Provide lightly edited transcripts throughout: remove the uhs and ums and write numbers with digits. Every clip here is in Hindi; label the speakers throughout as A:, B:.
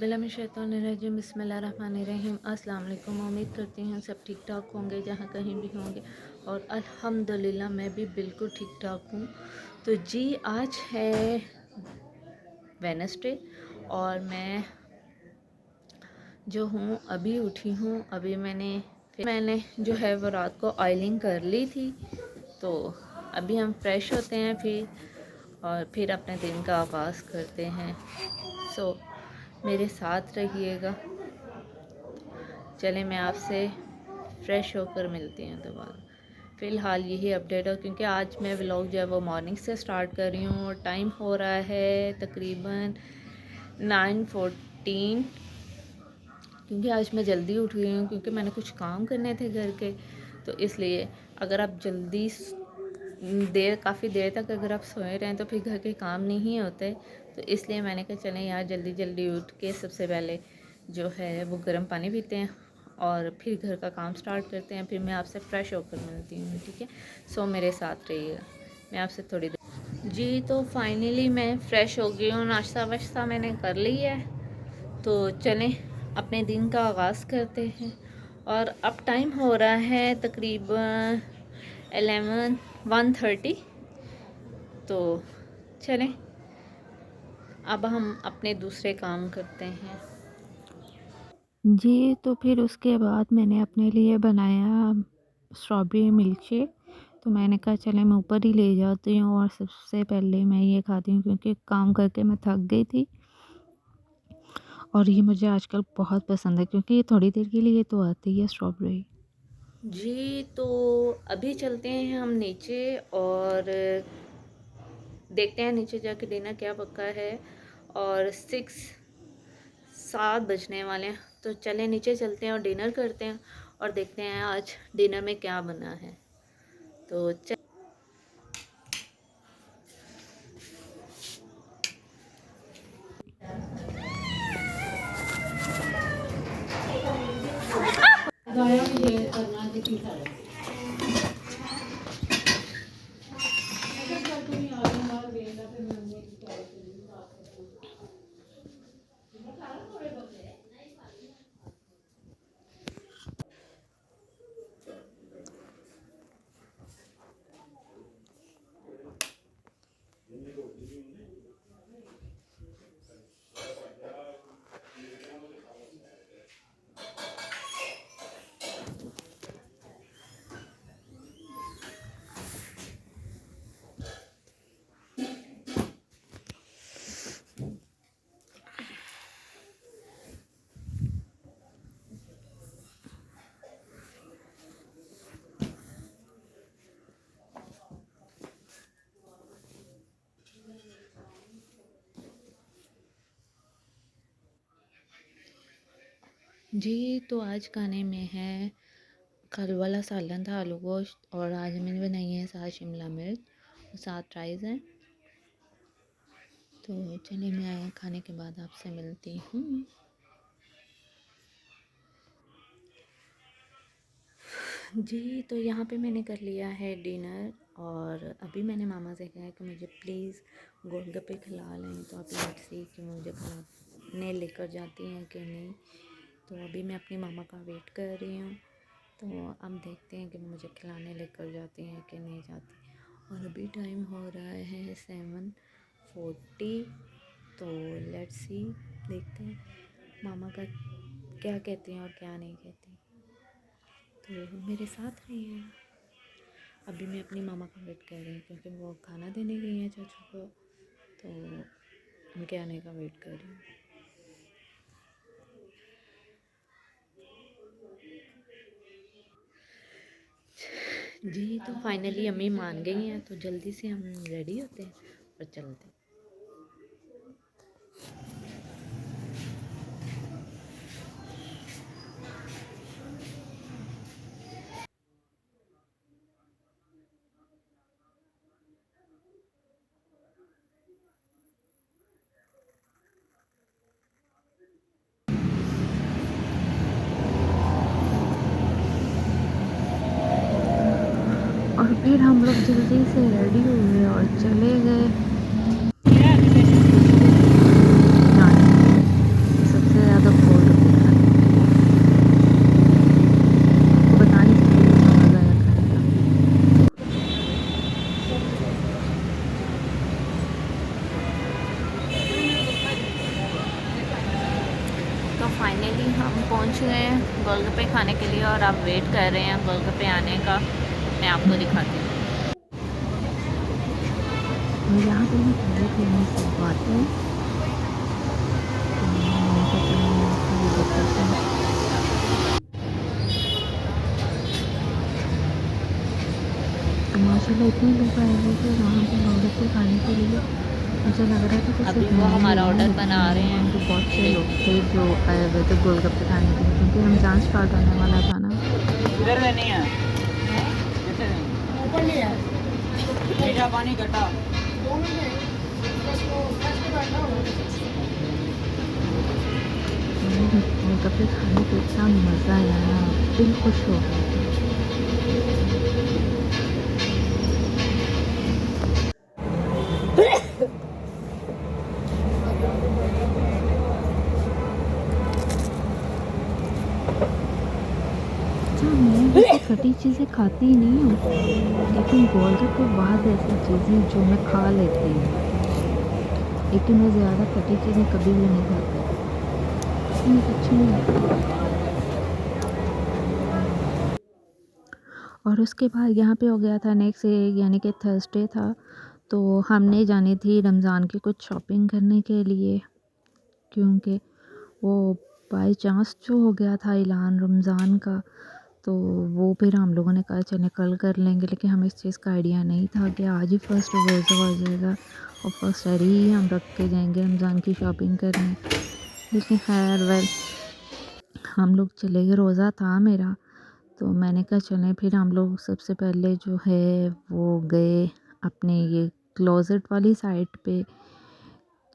A: औज़ुबिल्लाहिमिनश्शैतानिर्रजीम बिस्मिल्लाहिर्रहमानिर्रहीम। अस्सलाम वालेकुम। उम्मीद करती हूँ सब ठीक ठाक होंगे जहाँ कहीं भी होंगे, और अल्हम्दुलिल्लाह मैं भी बिल्कुल ठीक ठाक हूँ। तो जी आज है वेडनेसडे और मैं जो हूँ अभी उठी हूँ। अभी मैंने जो है वो रात को ऑयलिंग कर ली थी। तो अभी हम फ्रेश होते हैं और फिर अपने दिन का आगाज़ करते हैं। मेरे साथ रहिएगा। चले मैं आपसे फ़्रेश होकर मिलती हूँ दोबारा। फ़िलहाल यही अपडेट है क्योंकि आज मैं व्लॉग जो है वो मॉर्निंग से स्टार्ट कर रही हूँ और टाइम हो रहा है तकरीबन 9:14, क्योंकि आज मैं जल्दी उठ गई हूँ क्योंकि मैंने कुछ काम करने थे घर के। तो इसलिए अगर आप काफ़ी देर तक अगर आप सोए रहें तो फिर घर के काम नहीं होते। तो इसलिए मैंने कहा चलें यार जल्दी जल्दी उठ के सबसे पहले जो है वो गर्म पानी पीते हैं और फिर घर का काम स्टार्ट करते हैं। फिर मैं आपसे फ़्रेश होकर मिलती हूँ, ठीक है। मेरे साथ रहिएगा, मैं आपसे थोड़ी देर। जी तो फाइनली मैं फ़्रेश हो गई हूँ, नाश्ता वाश्ता मैंने कर लिया है। तो चलें अपने दिन का आगाज़ करते हैं। और अब टाइम हो रहा है तकरीबन 1:30। तो चलें अब हम अपने दूसरे काम करते हैं।
B: जी, तो फिर उसके बाद मैंने अपने लिए बनाया स्ट्रॉबेरी मिल्क शेक। तो मैंने कहा चले मैं ऊपर ही ले जाती हूँ और सबसे पहले मैं ये खाती हूँ क्योंकि काम करके मैं थक गई थी। और ये मुझे आजकल बहुत पसंद है क्योंकि ये थोड़ी देर के लिए तो आती है स्ट्रॉबेरी।
A: जी तो अभी चलते हैं हम नीचे और देखते हैं नीचे जाके डिनर क्या पक्का है। और 7 बजने वाले हैं, तो चलें नीचे चलते हैं और डिनर करते हैं और देखते हैं आज डिनर में क्या बना है। तो जी तो आज खाने में है कल वाला सालन था, आलू गोश्त, और आज मैंने बनाई है साथ शिमला मिर्च और साथ राइस है। तो चलिए मैं खाने के बाद आपसे मिलती हूँ। जी तो यहाँ पे मैंने कर लिया है डिनर और अभी मैंने मामा से कहा कि मुझे प्लीज़ गोलगप्पे खिला लें। तो आप लेट्स सी कि मुझे खिलाने लेकर जाती हैं कि नहीं। तो अभी मैं अपनी मामा का वेट कर रही हूँ। तो अब देखते हैं कि मुझे खिलाने लेकर जाती हैं कि नहीं जाती। और अभी टाइम हो रहा है 7:40। तो लेट्स सी, देखते हैं मामा का क्या कहती हैं और क्या नहीं कहती। तो मेरे साथ रहिए। अभी मैं अपनी मामा का वेट कर रही हूँ क्योंकि वो खाना देने गई हैं चाचू को। तो उनके आने का वेट कर रही हूँ। जी तो फाइनली अम्मी मान गई हैं, तो जल्दी से हम रेडी होते हैं और चलते हैं।
B: और फिर हम लोग जल्दी से रेडी हुए और चले गए। सबसे
A: वेट कर रहे हैं गोलगप्पे आने का, मैं आपको दिखाती हूँ।
B: और यहाँ पे मैं पहले थी हमें सब आते हैं, तो मैंने कहा चलो मैं आपको ये बताती हूँ। तो माशाल्लाह इतने लोग आए हुए थे वहाँ पे गोलगप्पे खाने के लिए। मुझे लग रहा था कि
A: अभी
B: सिर्फ
A: वो
B: मैं ही
A: हमारा
B: हूँ,
A: ऑर्डर
B: लेकिन
A: बना रहे
B: वहाँ पे
A: हैं,
B: बहुत
A: ये
B: से लोग
A: देखिए।
B: थे जो आए हुए थे गोलगप्पे खाने के लिए, क्योंकि रमज़ान स्टार्ट होने वाला था ना।
C: इधर लेनी है कैसे लेनी ऊपर नहीं है मीठा पानी घटा
B: तो गोलगप्पे खाने पे इतना मज़ा आया ना, दिल खुश हो गया था। अच्छा, मैं वैसे खट्टी चीज़ें खाती ही नहीं हूँ, लेकिन गोलगप्पे बहुत ऐसी चीज़ें जो मैं खा लेती हूँ, लेकिन मैं ज़्यादा खट्टी चीज़ें कभी भी नहीं खाती, मुझे अच्छी नहीं लगती। और उसके बाद यहाँ पे हो गया था नेक्स्ट डे, यानी कि थर्सडे था, तो हमने जानी थी रमज़ान की कुछ शॉपिंग करने के लिए, क्योंकि वो बाय चांस जो हो गया था ऐलान रमज़ान का, तो वो फिर हम लोगों ने कहा चलें कल कर लेंगे, लेकिन हमें इस चीज़ का आइडिया नहीं था कि आज ही फर्स्ट रोज़ा हो जाएगा और फर्स्ट ही हम रख के जाएंगे रमज़ान की शॉपिंग करने। लेकिन खैर वेल, हम लोग चले गए, रोज़ा था मेरा, तो मैंने कहा चलें फिर हम लोग सबसे पहले जो है वो गए अपने ये क्लोज़ेट वाली साइड पे।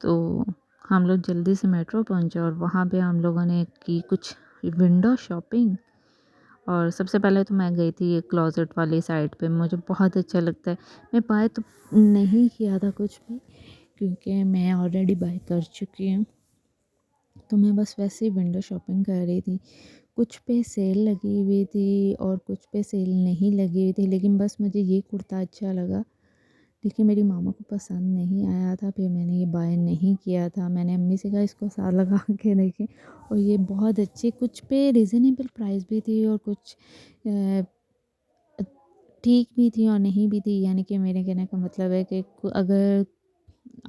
B: तो हम लोग जल्दी से मेट्रो पहुँचे और वहाँ पे हम लोगों ने की कुछ विंडो शॉपिंग। और सबसे पहले तो मैं गई थी ये क्लोज़ेट वाली साइड पे, मुझे बहुत अच्छा लगता है। मैं बाय तो नहीं किया था कुछ भी, क्योंकि मैं ऑलरेडी बाय कर चुकी हूँ, तो मैं बस वैसे ही विंडो शॉपिंग कर रही थी। कुछ पे सेल लगी हुई थी और कुछ पे सेल नहीं लगी हुई थी, लेकिन बस मुझे ये कुर्ता अच्छा लगा, लेकिन मेरी मामा को पसंद नहीं आया था, फिर मैंने ये बाय नहीं किया था। मैंने अम्मी से कहा इसको साथ लगा के देखें, और ये बहुत अच्छे, कुछ पे रिज़नेबल प्राइस भी थी और कुछ ठीक भी थी और नहीं भी थी। यानी कि मेरे कहने का मतलब है कि अगर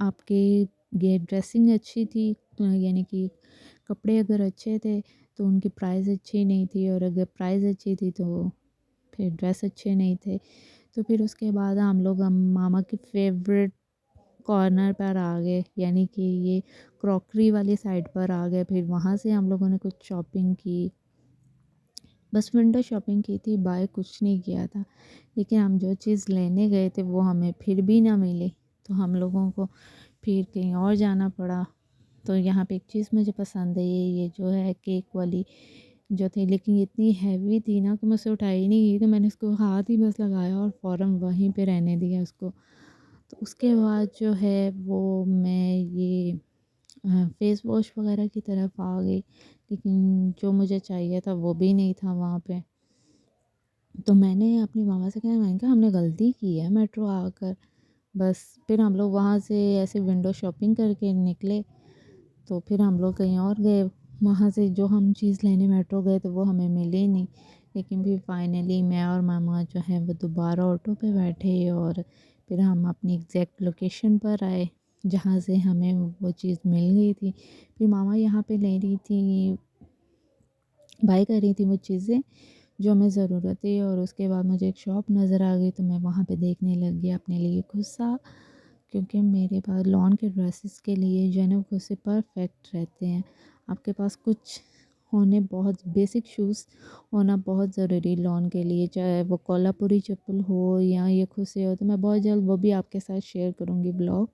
B: आपके ये ड्रेसिंग अच्छी थी, यानी कि कपड़े अगर अच्छे थे तो उनकी प्राइस अच्छी नहीं थी, और अगर प्राइस अच्छी थी तो फिर ड्रेस अच्छे नहीं थे। तो फिर उसके बाद हम मामा की फेवरेट कॉर्नर पर आ गए, यानी कि ये क्रॉकरी वाली साइड पर आ गए। फिर वहाँ से हम लोगों ने कुछ शॉपिंग की, बस विंडो शॉपिंग की थी, बाय कुछ नहीं किया था। लेकिन हम जो चीज़ लेने गए थे वो हमें फिर भी ना मिली, तो हम लोगों को फिर कहीं और जाना पड़ा। तो यहाँ पे एक चीज़ मुझे पसंद है, ये जो है केक वाली जो थी, लेकिन ये इतनी हैवी थी ना कि मुझसे उठाई नहीं गई, तो मैंने इसको हाथ ही बस लगाया और फ़ौरन वहीं पे रहने दिया उसको। तो उसके बाद जो है वो मैं ये फ़ेस वॉश वगैरह की तरफ आ गई, लेकिन जो मुझे चाहिए था वो भी नहीं था वहाँ पे। तो मैंने अपनी मामा से कहा, मैंने कहा हमने गलती की है मेट्रो आकर। बस फिर हम लोग वहाँ से ऐसे विंडो शॉपिंग करके निकले, तो फिर हम लोग कहीं और गए। वहाँ से जो हम चीज़ लेने मेट्रो गए तो वो हमें मिली नहीं, लेकिन फिर फाइनली मैं और मामा जो है वो दोबारा ऑटो पे बैठे और फिर हम अपनी एग्जैक्ट लोकेशन पर आए जहाँ से हमें वो चीज़ मिल गई थी। फिर मामा यहाँ पे ले रही थी, बाय कर रही थी वो चीज़ें जो हमें ज़रूरत थी, और उसके बाद मुझे एक शॉप नज़र आ गई, तो मैं वहाँ पे देखने लग गई अपने लिए खुद सा, क्योंकि मेरे पास लॉन के ड्रेसेस के लिए जो है ना खुद से परफेक्ट रहते हैं। आपके पास कुछ होने बहुत बेसिक शूज़ होना बहुत ज़रूरी लॉन के लिए, चाहे वो कोल्हापुरी चप्पल हो या ये खुद से हो। तो मैं बहुत जल्द वो भी आपके साथ शेयर करूँगी ब्लॉग।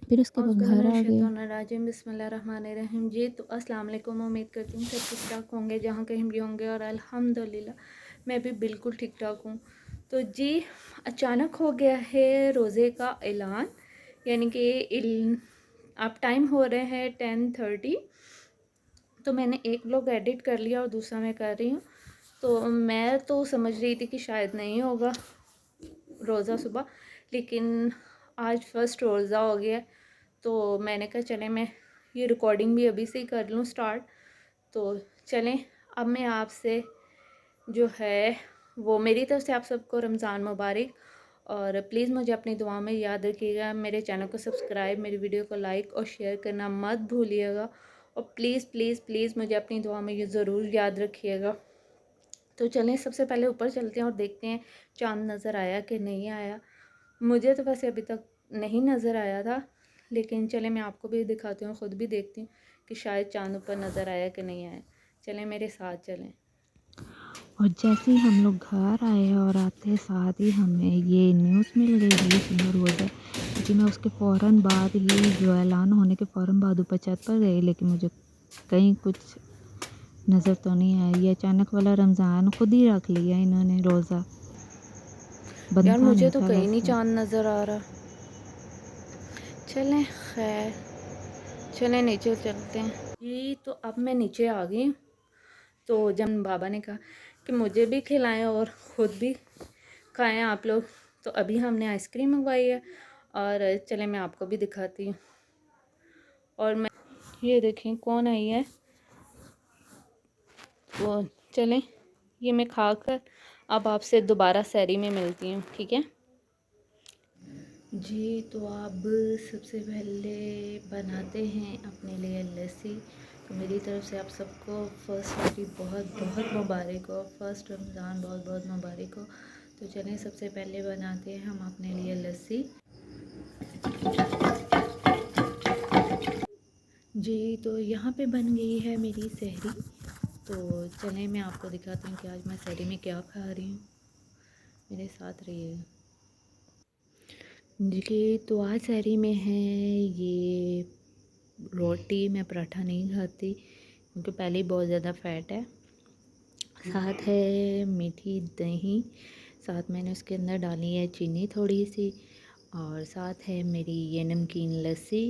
B: फिर उसके बाद घर आ गए।
A: औज़ुबिल्लाहिमिनश्शैतानिर्रजीम बिस्मिल्लाहिर्रहमानिर्रहीम। जी तो अस्सलाम वालेकुम, उम्मीद करती हूँ सब ठीक ठाक होंगे जहाँ कहीं भी होंगे, और अल्हम्दुलिल्लाह मैं भी बिल्कुल ठीक ठाक हूँ। तो जी अचानक हो गया है रोज़े का ऐलान, यानी कि अब टाइम हो रहे हैं 10:30। तो मैंने एक ब्लॉग एडिट कर लिया और दूसरा मैं कर रही हूँ। तो मैं तो समझ रही थी कि शायद नहीं होगा रोज़ा सुबह, लेकिन आज फर्स्ट रोज़ा हो गया, तो मैंने कहा चलें मैं ये रिकॉर्डिंग भी अभी से ही कर लूँ स्टार्ट। तो चलें अब मैं आपसे जो है वो मेरी तरफ से आप सबको रमज़ान मुबारक, और प्लीज़ मुझे अपनी दुआ में याद रखिएगा। मेरे चैनल को सब्सक्राइब, मेरी वीडियो को लाइक और शेयर करना मत भूलिएगा, और प्लीज़ प्लीज़ प्लीज़ मुझे अपनी दुआ में ये ज़रूर याद रखिएगा। तो चलें सबसे पहले ऊपर चलते हैं और देखते हैं चाँद नज़र आया कि नहीं आया। मुझे तो वैसे अभी तक नहीं नज़र आया था, लेकिन चलें मैं आपको भी दिखाती हूँ, ख़ुद भी देखती हूँ कि शायद चाँद ऊपर नज़र आया कि नहीं आया। चलें मेरे साथ चलें।
B: और जैसे ही हम लोग घर आए और आते साथ ही हमें ये न्यूज़ मिल गई 20 नंबर रोज़ा, क्योंकि मैं उसके फ़ौरन बाद ही जो ऐलान होने के फ़ौरन बाद ऊपर छत पर गई, लेकिन मुझे कहीं कुछ नज़र तो नहीं आई। ये अचानक वाला रमज़ान खुद ही रख लिया इन्होंने रोज़ा,
A: यार
B: बनता
A: मुझे
B: नहीं
A: तो
B: था
A: कहीं नहीं
B: वैसे।
A: चाँद नज़र आ रहा। चलें खैर, चलें नीचे चलते हैं जी। तो अब मैं नीचे आ गई। तो जब बाबा ने कहा कि मुझे भी खिलाएं और ख़ुद भी खाएं आप लोग, तो अभी हमने आइसक्रीम मंगवाई है, और चलें मैं आपको भी दिखाती हूँ। और मैं ये देखें कौन आई है, वो चलें ये मैं खा कर अब आपसे दोबारा सहरी में मिलती हूँ, ठीक है जी। तो अब सबसे पहले बनाते हैं अपने लिए लस्सी। तो मेरी तरफ से आप सबको फ़र्स्ट वाली बहुत बहुत मुबारक हो, फ़र्स्ट रमज़ान बहुत बहुत मुबारक हो। तो चलें सबसे पहले बनाते हैं हम अपने लिए लस्सी जी। तो यहाँ पे बन गई है मेरी सहरी। तो चलें मैं आपको दिखाती हूँ कि आज मैं सहरी में क्या खा रही हूँ, मेरे साथ रहिएगा जी। तो आज सहरी में है ये रोटी, मैं पराठा नहीं खाती क्योंकि पहले ही बहुत ज़्यादा फ़ैट है। साथ है मीठी दही, साथ मैंने उसके अंदर डाली है चीनी थोड़ी सी, और साथ है मेरी ये नमकीन लस्सी।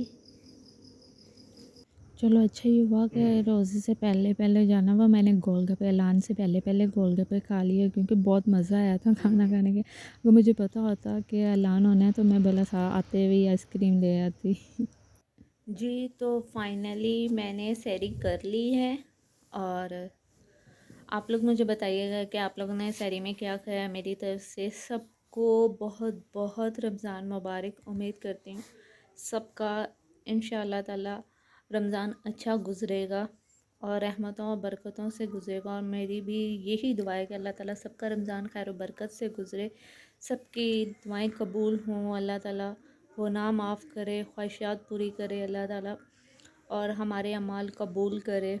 B: चलो अच्छा ये हुआ कि रोज़े से पहले पहले जाना हुआ, मैंने गोलगप्पे ऐलान से पहले पहले गोलगप्पे खा लिए, क्योंकि बहुत मज़ा आया था खाना खाने के। अगर मुझे पता होता कि ऐलान होना है तो मैं भला सा आते हुए आइसक्रीम ले आती।
A: जी तो फाइनली मैंने सहरी कर ली है, और आप लोग मुझे बताइएगा कि आप लोगों ने सहरी में क्या खाया। मेरी तरफ से सबको बहुत बहुत रमज़ान मुबारक। उम्मीद करती हूँ सबका इंशाअल्लाह ताला रमज़ान अच्छा गुज़रेगा और रहमतों और बरकतों से गुज़रेगा। और मेरी भी यही दुआ है कि अल्लाह ताला सबका रमज़ान खैर और बरकत से गुज़रे, सबकी दुआएं कबूल हों, अल्लाह ताला गुनाह माफ़ करे, ख्वाहिशात पूरी करे अल्लाह ताला, और हमारे अमाल कबूल करे।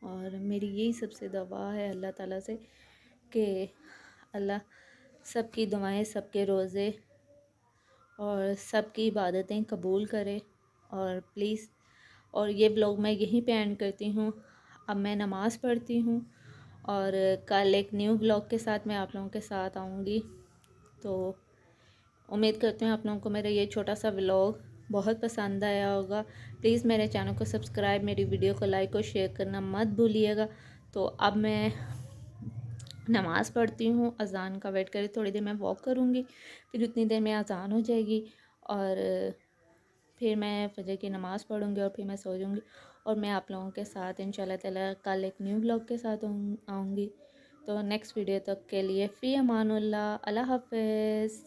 A: और मेरी यही सबसे दुआ है अल्लाह ताला से कि अल्लाह सबकी दुआएं, सबके रोज़े और सबकी इबादतें कबूल करे। और प्लीज़, और ये व्लॉग मैं यहीं पे एंड करती हूँ। अब मैं नमाज़ पढ़ती हूँ, और कल एक न्यू व्लॉग के साथ मैं आप लोगों के साथ आऊँगी। तो उम्मीद करती हूँ आप लोगों को मेरा ये छोटा सा व्लॉग बहुत पसंद आया होगा। प्लीज़ मेरे चैनल को सब्सक्राइब, मेरी वीडियो को लाइक और शेयर करना मत भूलिएगा। तो अब मैं नमाज़ पढ़ती हूँ, अज़ान का वेट करें, थोड़ी देर मैं वॉक करूँगी, फिर उतनी देर में अज़ान हो जाएगी, और फिर मैं फजर की नमाज़ पढ़ूँगी और फिर मैं सो जाऊँगी। और मैं आप लोगों के साथ इंशाल्लाह ताला कल एक न्यू व्लॉग के साथ आऊँगी। तो नेक्स्ट वीडियो तक के लिए फ़ी अमानुल्लाह, अल्लाह हाफ़िज़।